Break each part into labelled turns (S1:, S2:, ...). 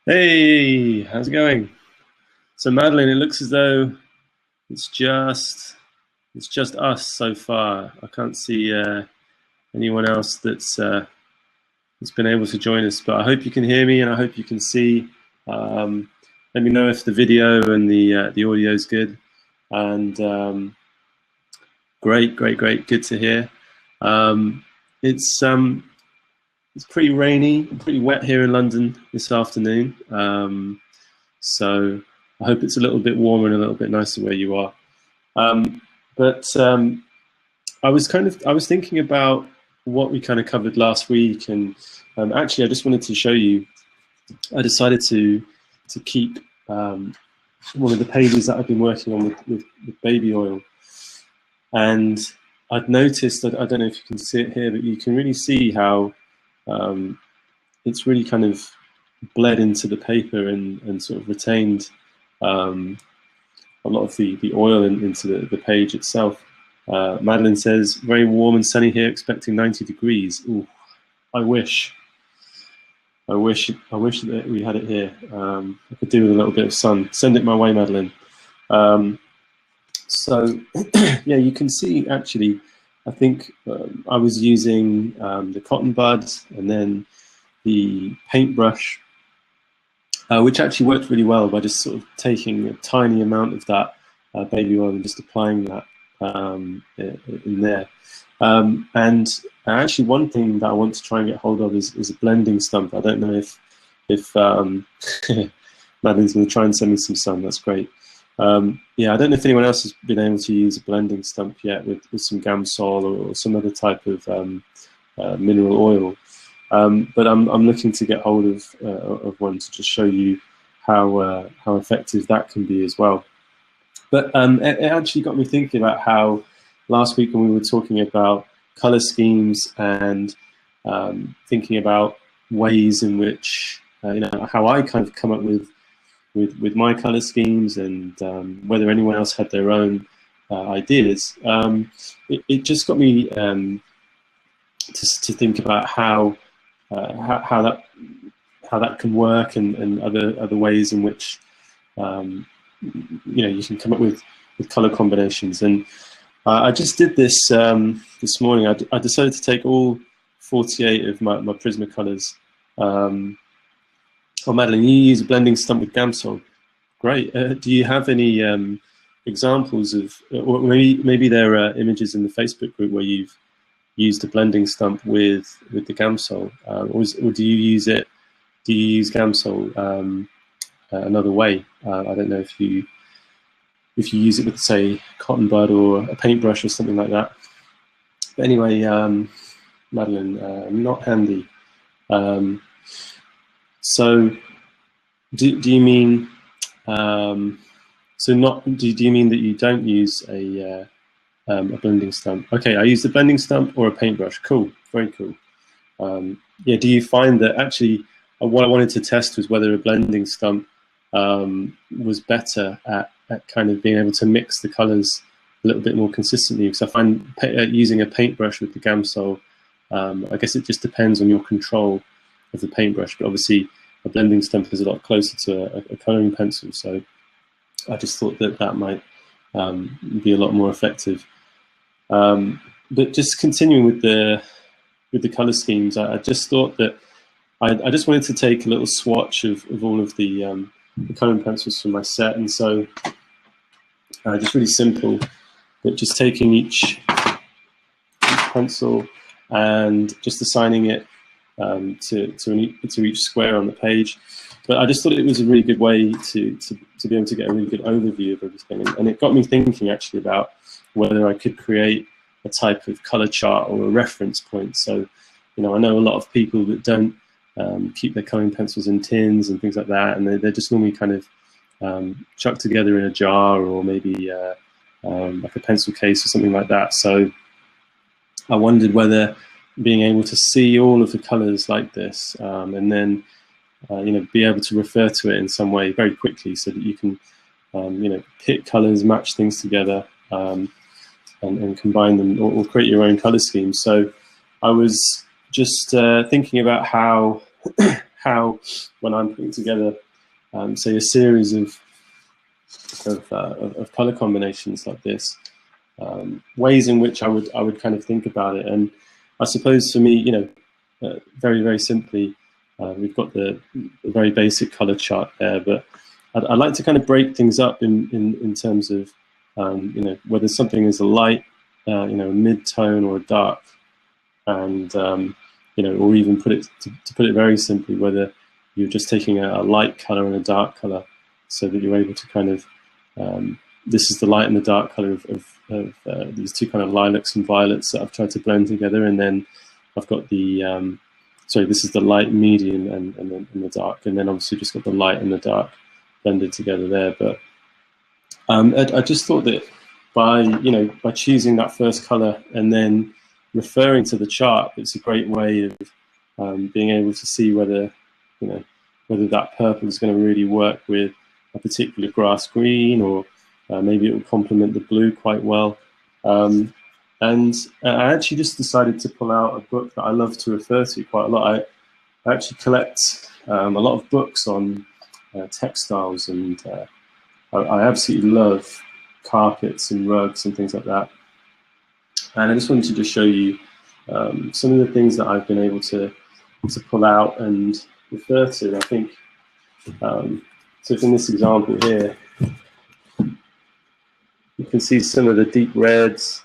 S1: Hey, how's it going? So Madeline, it looks as though it's just it's just us so far. I can't see anyone else that's been able to join us. But I hope you can hear me and I hope you can see. Um, Let me know if the video and the audio is good. And great, great, great, good to hear. Um, it's um, it's pretty rainy, pretty wet here in London this afternoon. So I hope it's a little bit warmer and a little bit nicer where you are. Um, but I was thinking about what we kind of covered last week, and actually I just wanted to show you. I decided to keep one of the pages that I've been working on with baby oil, and I'd noticed that I don't know if you can see it here, but you can really see how um, it's really kind of bled into the paper and sort of retained um, a lot of the oil into the page itself. Madeline says, very warm and sunny here, expecting 90 degrees. Ooh, I wish. I wish that we had it here. I could do with a little bit of sun. Send it my way, Madeline. Um, so, yeah, you can see actually, I think I was using the cotton buds and then the paintbrush, which actually worked really well by just sort of taking a tiny amount of that baby oil and just applying that in there. And actually, one thing that I want to try and get hold of is a blending stump. I don't know if Madeline's going to try and send me some sun. That's great. Yeah, I don't know if anyone else has been able to use a blending stump yet with some Gamsol or some other type of mineral oil. But I'm looking to get hold of one to just show you how effective that can be as well. But it actually got me thinking about how last week when we were talking about color schemes and thinking about ways in which how I kind of come up with my color schemes and whether anyone else had their own ideas. It just got me to think about how that can work and other ways in which you can come up with color combinations. And I just did this this morning. I decided to take all 48 of my Prismacolors. Oh, Madeline, you use a blending stump with Gamsol. Great. Do you have any examples of, or maybe there are images in the Facebook group where you've used a blending stump with the Gamsol, or do you use it? Do you use Gamsol another way? I don't know if you use it with, say, cotton bud or a paintbrush or something like that. But anyway, Madeline, not handy. So, do you mean? So not do you mean that you don't use a blending stump? Okay, I use the blending stump or a paintbrush. Cool, very cool. Yeah, do you find that actually what I wanted to test was whether a blending stump was better at kind of being able to mix the colors a little bit more consistently, because I find using a paintbrush with the Gamsol, I guess it just depends on your control of the paintbrush, but obviously a blending stump is a lot closer to a coloring pencil, so I just thought that might be a lot more effective. But just continuing with the color schemes, I just thought that I just wanted to take a little swatch of all of the coloring pencils from my set, and so just really simple, but just taking each pencil and just assigning it to each square on the page. But I just thought it was a really good way to be able to get a really good overview of everything, and it got me thinking actually about whether I could create a type of color chart or a reference point. So, I know a lot of people that don't keep their coloring pencils in tins and things like that, and they're just normally kind of chucked together in a jar or maybe like a pencil case or something like that. So I wondered whether being able to see all of the colors like this and then be able to refer to it in some way very quickly, so that you can pick colors, match things together, and combine them or create your own color scheme. So I was just thinking about how how, when I'm putting together, say, a series of color combinations like this, ways in which I would kind of think about it. And I suppose for me, very simply, we've got the very basic color chart there, but I'd like to kind of break things up in terms of whether something is a light, a mid-tone, or a dark, and or even put it to put it very simply, whether you're just taking a light color and a dark color, so that you're able to kind of this is the light and the dark color of these two kind of lilacs and violets that I've tried to blend together, and then I've got the this is the light, medium, and the dark, and then obviously just got the light and the dark blended together there. But I just thought that by choosing that first color and then referring to the chart, it's a great way of being able to see whether that purple is going to really work with a particular grass green, or maybe it will complement the blue quite well. And I actually just decided to pull out a book that I love to refer to quite a lot. I actually collect a lot of books on textiles, and I absolutely love carpets and rugs and things like that. And I just wanted to just show you some of the things that I've been able to pull out and refer to. I think, so in this example here, you can see some of the deep reds,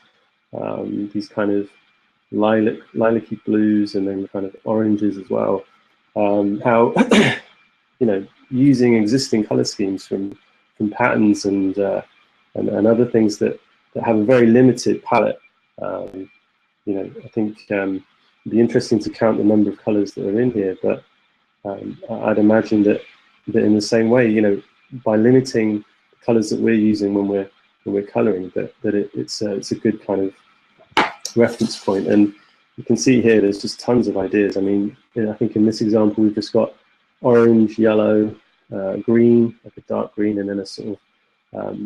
S1: these kind of lilac-y blues, and then kind of oranges as well. How using existing color schemes from patterns and other things that have a very limited palette. I think it'd be interesting to count the number of colors that are in here, but I'd imagine that in the same way, by limiting the colors that we're using when we're coloring, that it's a good kind of reference point. And you can see here there's just tons of ideas. I mean, I think in this example we've just got orange, yellow, green, like a dark green, and then a sort of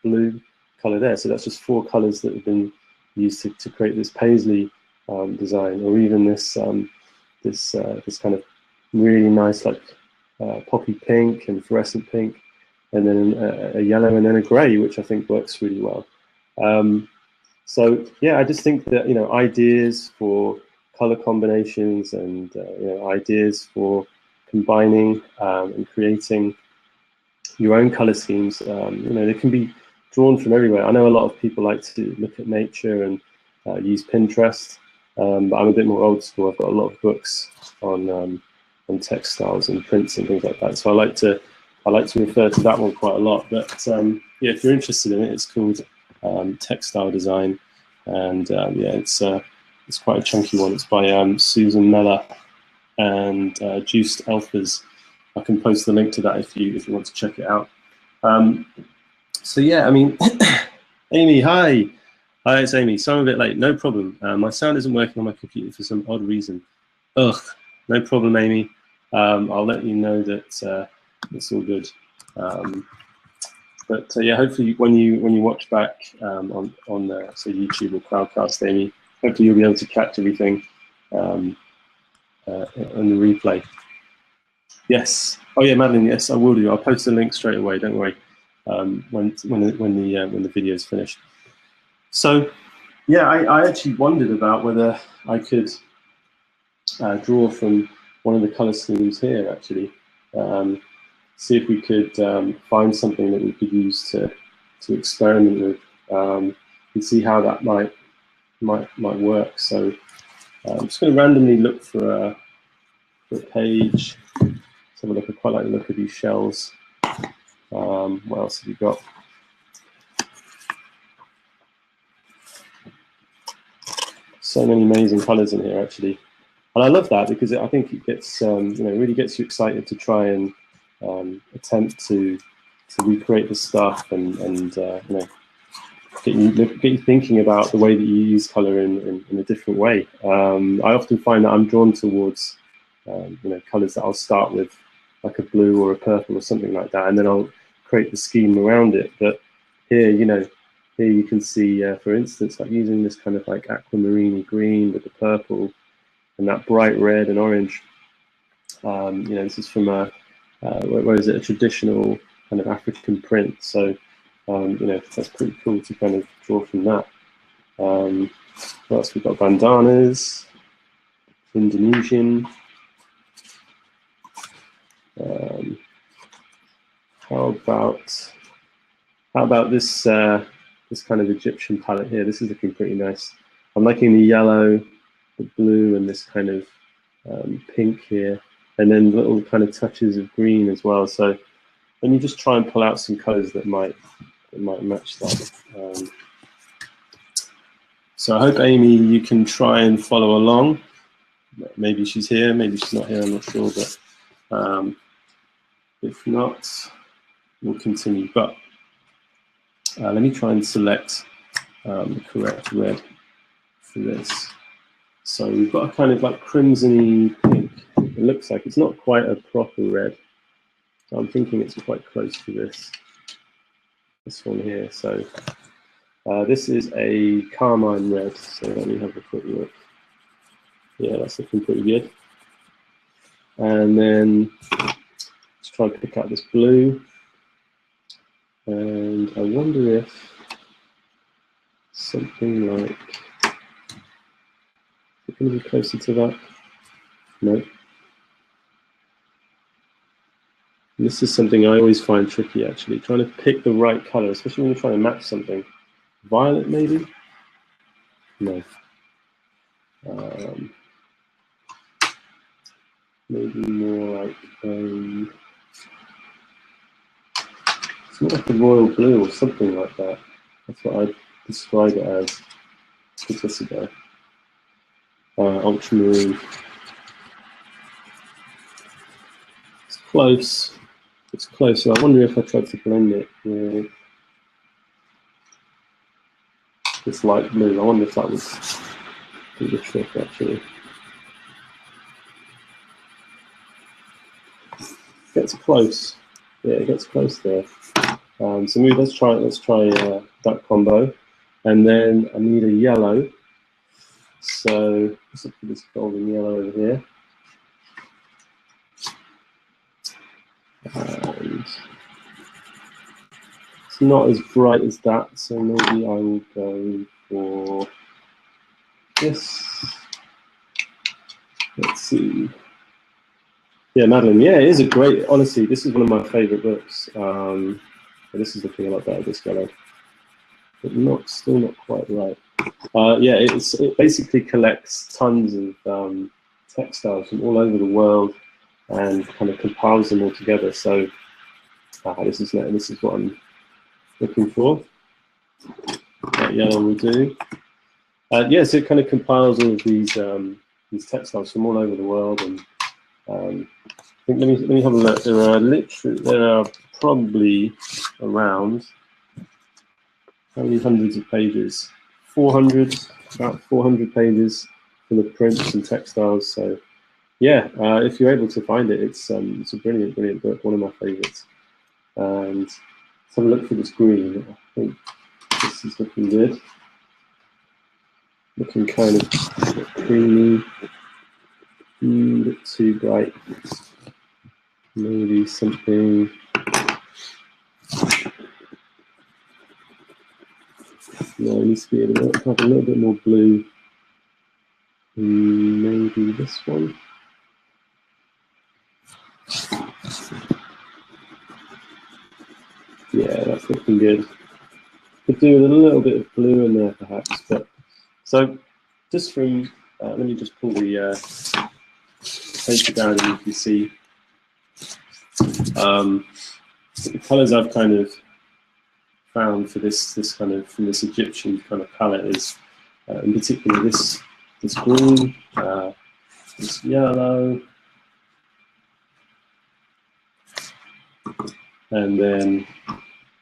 S1: blue color there. So that's just 4 colors that have been used to create this paisley design, or even this this kind of really nice, like poppy pink and fluorescent pink, and then a yellow, and then a gray, which I think works really well. So yeah, I just think that ideas for color combinations and ideas for combining and creating your own color schemes, they can be drawn from everywhere. I know a lot of people like to look at nature and use Pinterest, but I'm a bit more old school. I've got a lot of books on textiles and prints and things like that. So I like to refer to that one quite a lot. But yeah, if you're interested in it, it's called Textile Design, and yeah, it's quite a chunky one. It's by Susan Meller and Juiced Elfers. I can post the link to that if you want to check it out. So yeah, I mean, Amy, hi. Hi, it's Amy. So I'm a bit late, no problem. My sound isn't working on my computer for some odd reason. Ugh, no problem, Amy. I'll let you know that it's all good. But yeah, hopefully when you watch back on say YouTube or Crowdcast, Amy, hopefully you'll be able to catch everything on the replay. Yes. Oh yeah, Madeline. Yes, I will do. I'll post the link straight away. Don't worry. When the video is finished. So yeah, I actually wondered about whether I could draw from one of the color schemes here. Actually, see if we could find something that we could use to experiment with and see how that might work. So I'm just going to randomly look for a page. Let's have a look. I quite like the look of these shells. What else have you got? So many amazing colors in here, actually, and I love that because I think it gets really gets you excited to try and attempt to recreate the stuff and get you thinking about the way that you use color in a different way. I often find that I'm drawn towards colors that I'll start with, like a blue or a purple or something like that, and then I'll create the scheme around it. But here, here you can see, for instance, like using this kind of like aquamarine green with the purple and that bright red and orange. You know, this is from a where is it, a traditional kind of African print. So you know, that's pretty cool to kind of draw from that. What else? We've got bandanas, Indonesian. How about this this kind of Egyptian palette here? This is looking pretty nice. I'm liking the yellow, the blue, and this kind of pink here, and then little kind of touches of green as well. So let me just try and pull out some colors that might match that. So I hope, Amy, you can try and follow along. Maybe she's here, maybe she's not here, I'm not sure, but if not, we'll continue. But let me try and select the correct red for this. So we've got a kind of like crimson-y pink. It looks like it's not quite a proper red. So I'm thinking it's quite close to this one here. So this is a carmine red. So let me have a quick look. Yeah, that's looking pretty good. And then let's try and pick out this blue. And I wonder if something like, is it going to be closer to that? No. And this is something I always find tricky, actually, trying to pick the right color, especially when you're trying to match something. Violet, maybe? No. Maybe more like it's more like a royal blue or something like that. That's what I describe it as. What's this ago? Ultramarine. It's close. It's close. So I wonder if I tried to blend it with this light blue. I wonder if that would do the trick, actually. Gets close. Yeah, it gets close there. So maybe let's try that combo, and then I need a yellow. So let's look for this golden yellow over here. And it's not as bright as that, so maybe I will go for this. Let's see. Yeah, Madeline. Yeah, it is a great. Honestly, this is one of my favorite books. This is looking a lot better, this color, but still not quite right. Yeah, it basically collects tons of textiles from all over the world and kind of compiles them all together. So this is what I'm looking for. That yellow will do. Yeah, so it kind of compiles all of these textiles from all over the world, and I think let me have a look. There are probably around, how many hundreds of pages? 400, about 400 pages for the prints and textiles. So yeah, if you're able to find it, it's a brilliant book, one of my favorites. And let's have a look for this green. I think this is looking good. Looking kind of creamy, a bit too bright. Maybe something. No, it needs to be have a little bit more blue. Maybe this one. Yeah, that's looking good. Could do with a little bit of blue in there, perhaps. But so, just from let me just pull the paper down, and you can see the colours I've kind of found for this kind of from this Egyptian kind of palette is, in particular, this green, this yellow, and then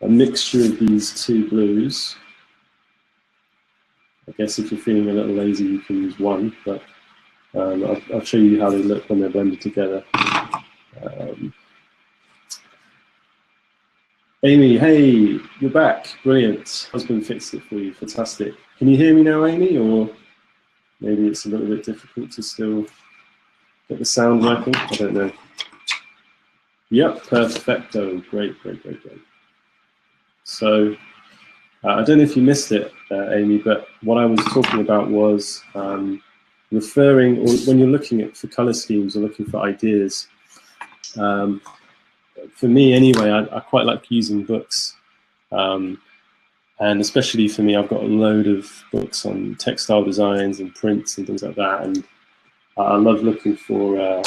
S1: a mixture of these two blues. I guess if you're feeling a little lazy, you can use one, but I'll show you how they look when they're blended together. Amy, hey, you're back. Brilliant. Husband fixed it for you. Fantastic. Can you hear me now, Amy? Or maybe it's a little bit difficult to still Get the sound working? I don't know. Yep, perfecto. Great. So I don't know if you missed it, Amy, but what I was talking about was referring, or when you're looking for color schemes or looking for ideas. For me, anyway, I quite like using books. And especially for me, I've got a load of books on textile designs and prints and things like that. And I love looking for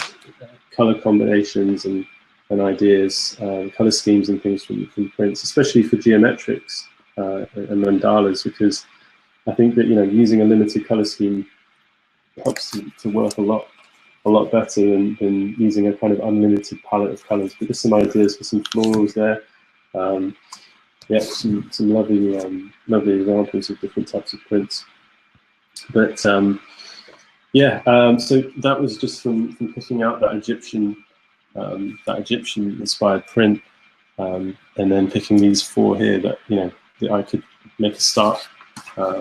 S1: color combinations and ideas, color schemes and things from prints, especially for geometrics and mandalas, because I think that using a limited color scheme helps to work a lot better than using a kind of unlimited palette of colors. But there's some ideas for some florals there. Yeah, some lovely examples of different types of prints. But yeah, so that was just from picking out that Egyptian inspired print, and then picking these 4 here that that I could make a start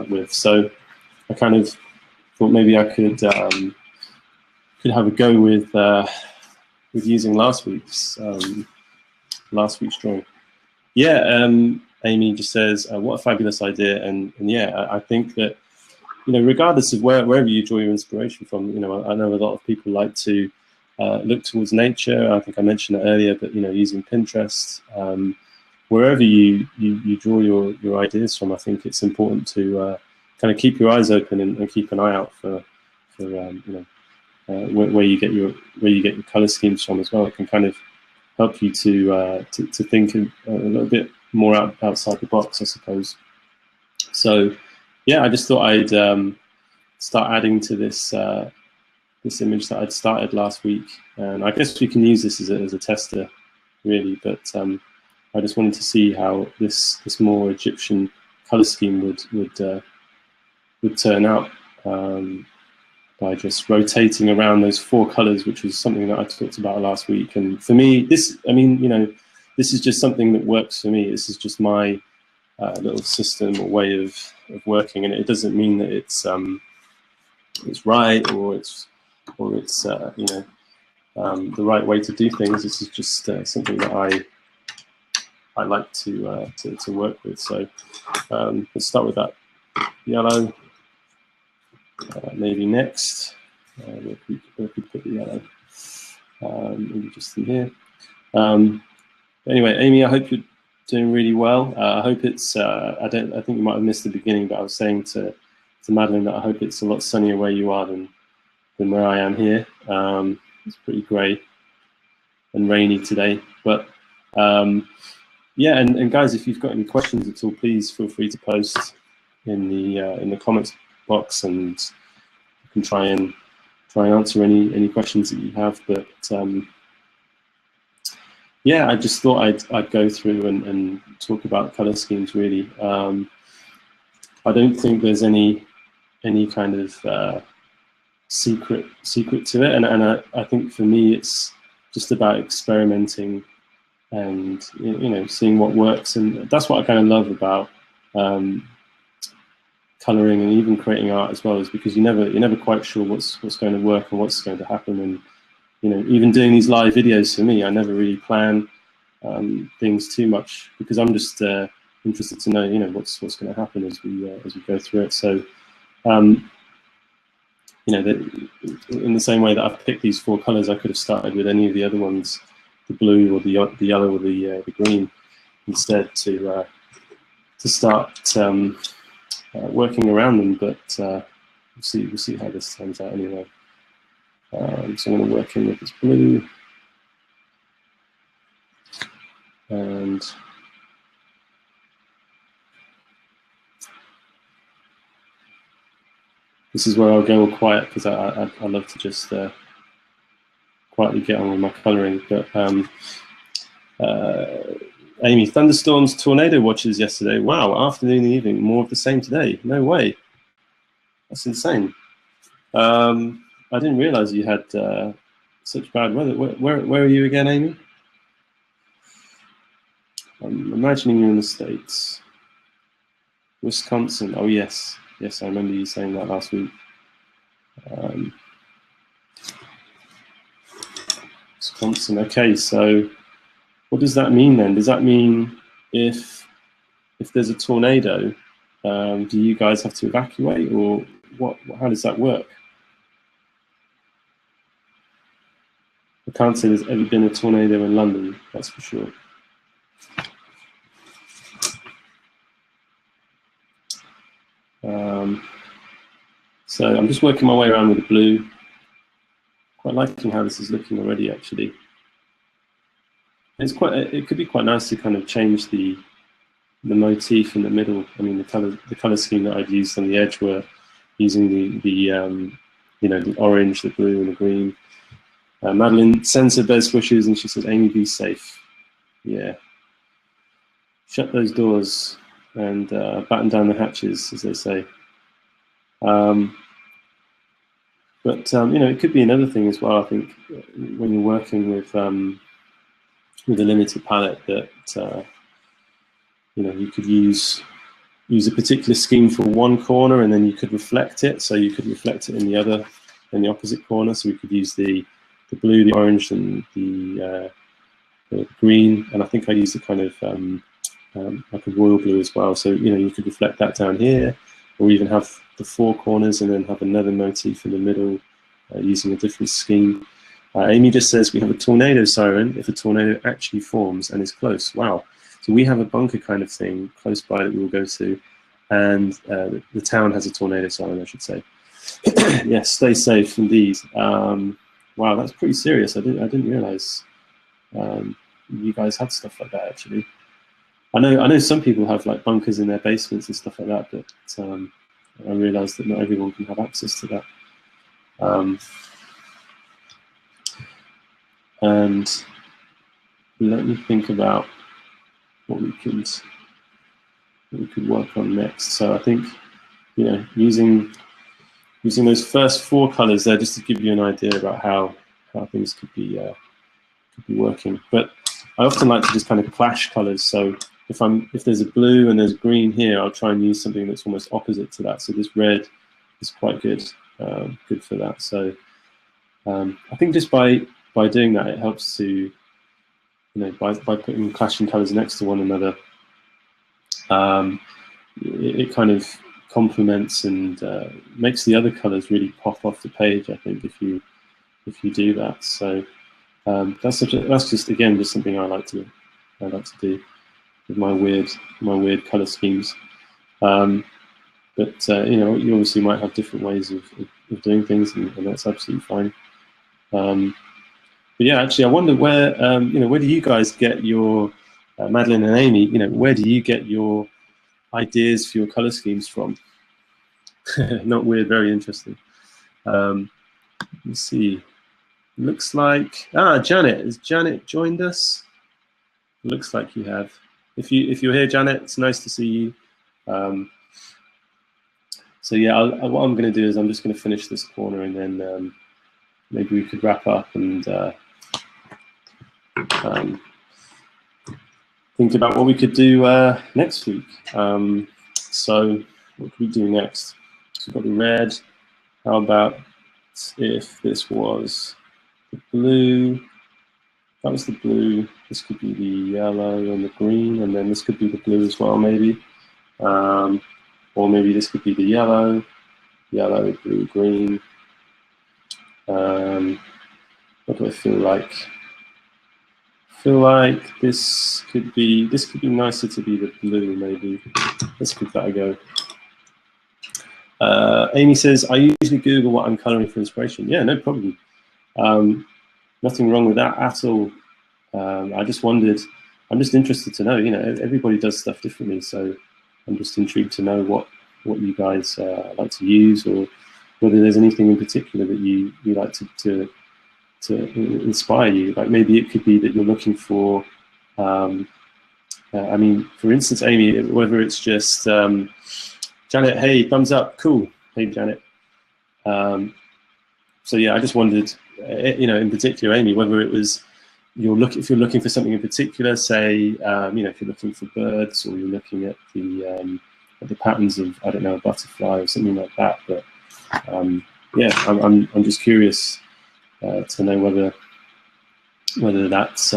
S1: with. So I kind of thought maybe I could have a go with using last week's drawing. Yeah, Amy just says, what a fabulous idea. And yeah, I think that, regardless of wherever you draw your inspiration from, I know a lot of people like to look towards nature. I think I mentioned it earlier, but, using Pinterest, wherever you draw your ideas from, I think it's important to kind of keep your eyes open and keep an eye out for where you get your color schemes from as well. It can kind of help you to think a little bit more outside the box, I suppose. So yeah, I just thought I'd start adding to this this image that I'd started last week, and I guess we can use this as a tester, really. But I just wanted to see how this more Egyptian color scheme would turn out. By just rotating around those 4 colors, which was something that I talked about last week. And for me, this is just something that works for me. This is just my little system or way of working, and it doesn't mean that it's right or it's the right way to do things. This is just something that I like to work with. So let's start with that yellow. Maybe next, where could put the yellow? Maybe just in here. Anyway, Amy, I hope you're doing really well. I hope it's. I think you might have missed the beginning, but I was saying to Madeline that I hope it's a lot sunnier where you are than where I am here. It's pretty grey and rainy today, but yeah. And guys, if you've got any questions at all, please feel free to post in the comments box, and you can try and answer any questions that you have. But yeah, I just thought I'd go through and talk about color schemes. Really, I don't think there's any kind of secret to it, and I think for me it's just about experimenting and seeing what works, and that's what I kind of love about coloring and even creating art as well, is because you're never quite sure what's going to work and what's going to happen. And even doing these live videos, for me, I never really plan things too much, because I'm just interested to know what's going to happen as we go through it. So in the same way that I've picked these 4 colors, I could have started with any of the other ones, the blue or the yellow or the green, instead to start working around them. But we'll see how this turns out anyway. So I'm going to work in with this blue, and this is where I'll go all quiet, because I love to just quietly get on with my colouring. But Amy, thunderstorms, tornado watches yesterday. Wow, afternoon and evening, more of the same today. No way. That's insane. I didn't realise you had such bad weather. Where are you again, Amy? I'm imagining you're in the States. Wisconsin. Oh, yes. Yes, I remember you saying that last week. Wisconsin. Okay, so what does that mean then? Does that mean if there's a tornado, do you guys have to evacuate, or what? How does that work? I can't say there's ever been a tornado in London, that's for sure. So I'm just working my way around with the blue. Quite liking how this is looking already, actually. It could be quite nice to kind of change the motif in the middle. I mean, the color scheme that I'd used on the edge were using the orange, the blue, and the green. Madeline sends her best wishes, and she says, "Amy, be safe." Yeah. Shut those doors and batten down the hatches, as they say. But it could be another thing as well. I think when you're working with a limited palette, that you could use a particular scheme for one corner, and then you could reflect it. So you could reflect it in the opposite corner. So we could use the blue, the orange, and the green. And I think I used a kind of like a royal blue as well. So you could reflect that down here, or even have the four corners and then have another motif in the middle using a different scheme. Amy just says we have a tornado siren if a tornado actually forms and is close. Wow. So we have a bunker kind of thing close by that we will go to, and the town has a tornado siren, I should say. Yes, stay safe indeed. Wow, that's pretty serious. I didn't realize you guys had stuff like that, actually. I know some people have like bunkers in their basements and stuff like that, but I realized that not everyone can have access to that. And let me think about what we could work on next. So I think using those first four colors there, just to give you an idea about how things could be working. But I often like to just kind of clash colors. So if there's a blue and there's green here, I'll try and use something that's almost opposite to that. So this red is quite good for that. So I think just by doing that, it helps to by putting clashing colors next to one another, it kind of complements and makes the other colors really pop off the page, I think, if you do that. So that's just again just something I like to do with my weird color schemes. But you obviously might have different ways of doing things, and that's absolutely fine. But yeah, actually, I wonder where where do you guys get your Madeline and Amy? Where do you get your ideas for your color schemes from? Not weird, very interesting. Let's see. Looks like Janet. Has Janet joined us? Looks like you have. If you're here, Janet, it's nice to see you. So yeah, what I'm going to do is I'm just going to finish this corner, and then maybe we could wrap up and think about what we could do next week. So what could we do next? So we've got the red. How about if this was the blue? That was the blue. This could be the yellow and the green, and then this could be the blue as well, maybe. Or maybe this could be the yellow, blue, green. What do I feel like? I feel like this could be nicer to be the blue, maybe. Let's give that a go. Amy says, I usually Google what I'm coloring for inspiration. Yeah, no problem. Nothing wrong with that at all. I just wondered, I'm just interested to know, everybody does stuff differently, so I'm just intrigued to know what you guys like to use, or whether there's anything in particular that you like to inspire you. Like maybe it could be that you're looking for, I mean, for instance, Amy, whether it's just, Janet, hey, thumbs up, cool. Hey, Janet. So yeah, I just wondered, in particular, Amy, whether it was, if you're looking for something in particular, say, if you're looking for birds, or you're looking at the patterns of, I don't know, a butterfly or something like that. But yeah, I'm just curious to know whether that's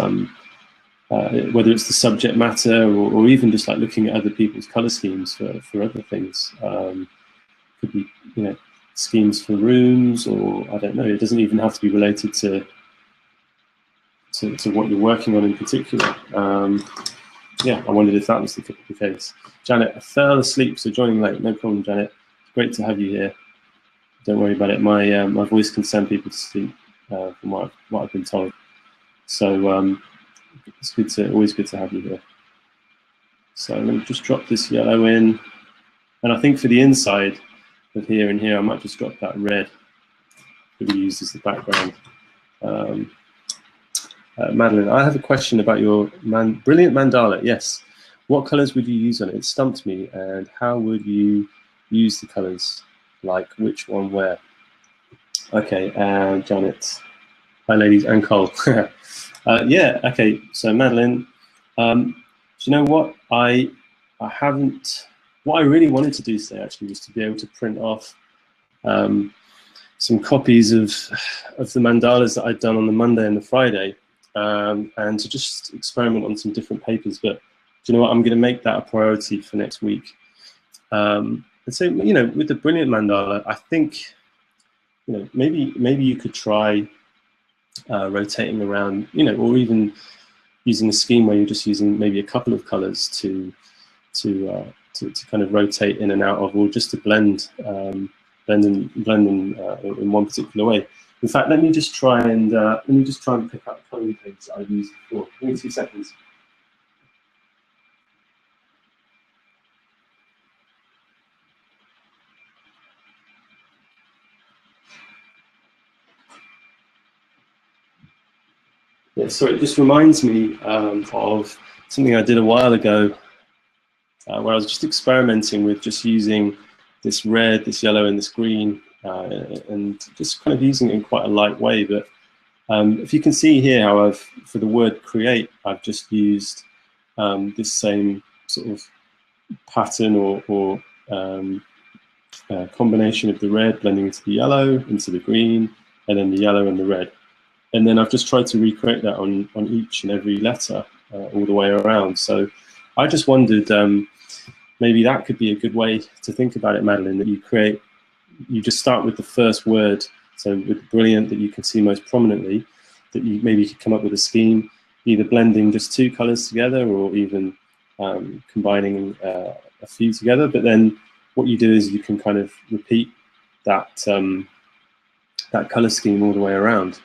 S1: whether it's the subject matter or even just like looking at other people's color schemes for other things. Could be, you know, schemes for rooms, or I don't know. It doesn't even have to be related to what you're working on in particular. Yeah, I wondered if that was the case. Janet, I fell asleep, so joining late. No problem, Janet. Great to have you here. Don't worry about it. My my voice can send people to sleep, from what I've been told. So it's always good to have you here. So let me just drop this yellow in, and I think for the inside of here and here, I might just drop that red that we use as the background. Madeline, I have a question about your brilliant mandala. Yes, what colors would you use on it? It stumped me. And how would you use the colors? Like which one where? Okay, Janet. Hi, ladies, and Cole. Yeah, okay. So Madeline, do you know what? I haven't. What I really wanted to do today actually was to be able to print off some copies of the mandalas that I'd done on the Monday and the Friday, and to just experiment on some different papers. But do you know what? I'm going to make that a priority for next week. And so, you know, with the brilliant mandala, I think, you know, maybe you could try rotating around, you know, or even using a scheme where you're just using maybe a couple of colors to kind of rotate in and out of, or just to blend in one particular way. In fact, let me just try and pick up the coloring page that I've used before. Give me 2 seconds. Yeah, so it just reminds me of something I did a while ago, where I was just experimenting with just using this red, this yellow, and this green, and just kind of using it in quite a light way. But if you can see here how for the word create, I've just used this same sort of pattern or combination of the red blending into the yellow, into the green, and then the yellow and the red. And then I've just tried to recreate that on each and every letter all the way around. So I just wondered, maybe that could be a good way to think about it, Madeline, that you just start with the first word. So with brilliant, that you can see most prominently, that you maybe could come up with a scheme, either blending just 2 colors together or even combining a few together. But then what you do is you can kind of repeat that color scheme all the way around.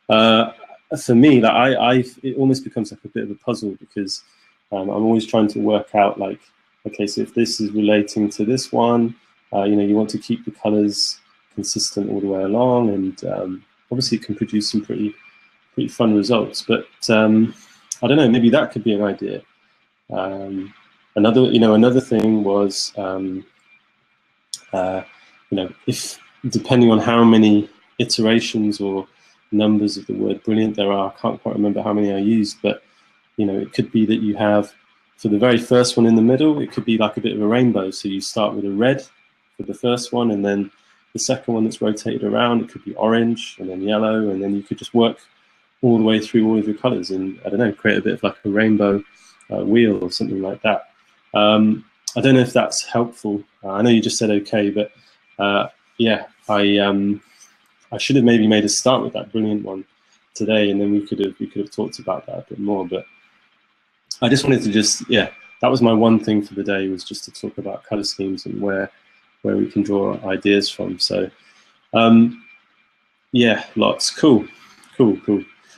S1: For me, it almost becomes like a bit of a puzzle, because I'm always trying to work out, like, okay, so if this is relating to this one, you know, you want to keep the colors consistent all the way along, and obviously it can produce some pretty fun results. But I don't know, maybe that could be an idea. Another thing was, you know, if depending on how many iterations or numbers of the word brilliant there are, I can't quite remember how many I used, but you know, it could be that you have, for the very first one in the middle, it could be like a bit of a rainbow. So you start with a red for the first one, and then the second one that's rotated around, it could be orange, and then yellow, and then you could just work all the way through all of your colors and, I don't know, create a bit of like a rainbow wheel or something like that. I don't know if that's helpful. I know you just said okay, but yeah, I should have maybe made a start with that brilliant one today, and then we could have talked about that a bit more. But I just wanted to yeah, that was my one thing for the day, was just to talk about color schemes and where we can draw ideas from. So yeah, lots. Cool.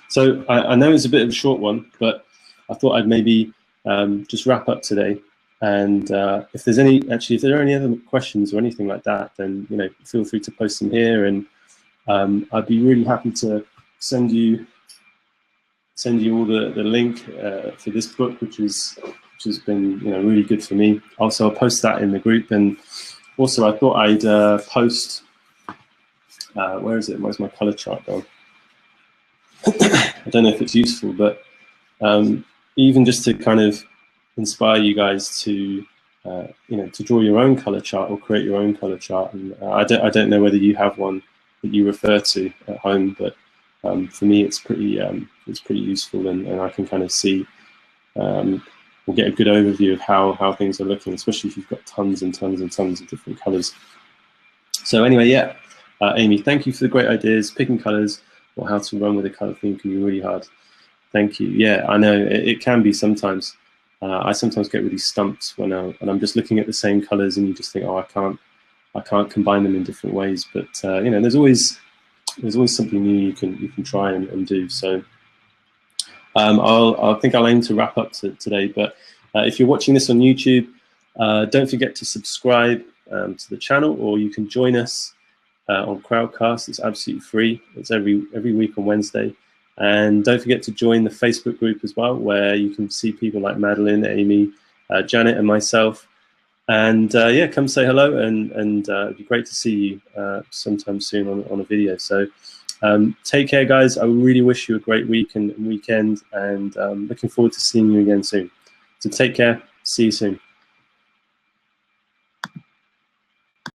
S1: So I know it's a bit of a short one, but I thought I'd maybe just wrap up today. And if there are any other questions or anything like that, then, you know, feel free to post them here, and I'd be really happy to send you all the link for this book, which has been, you know, really good for me. Also, I'll post that in the group, and also I thought I'd post. Where is it? Where's my color chart gone? I don't know if it's useful, but even just to kind of inspire you guys to, you know, to draw your own color chart or create your own color chart. And I don't know whether you have one that you refer to at home, but for me, it's pretty useful, and I can kind of see, we'll get a good overview of how things are looking, especially if you've got tons and tons and tons of different colors. So anyway, yeah, Amy, thank you for the great ideas. Picking colors or how to run with a color theme can be really hard. Thank you. Yeah, I know it can be sometimes. I sometimes get really stumped when I'm just looking at the same colors, and you just think, oh, I can't combine them in different ways. But you know, there's always something new you can try and do. So I think I'll aim to wrap up today. But if you're watching this on YouTube, don't forget to subscribe to the channel, or you can join us on Crowdcast. It's absolutely free. It's every week on Wednesday. And don't forget to join the Facebook group as well, where you can see people like Madeline, Amy, Janet, and myself. And yeah, come say hello, and it'd be great to see you sometime soon on a video. So take care, guys. I really wish you a great week and weekend, and looking forward to seeing you again soon. So take care. See you soon.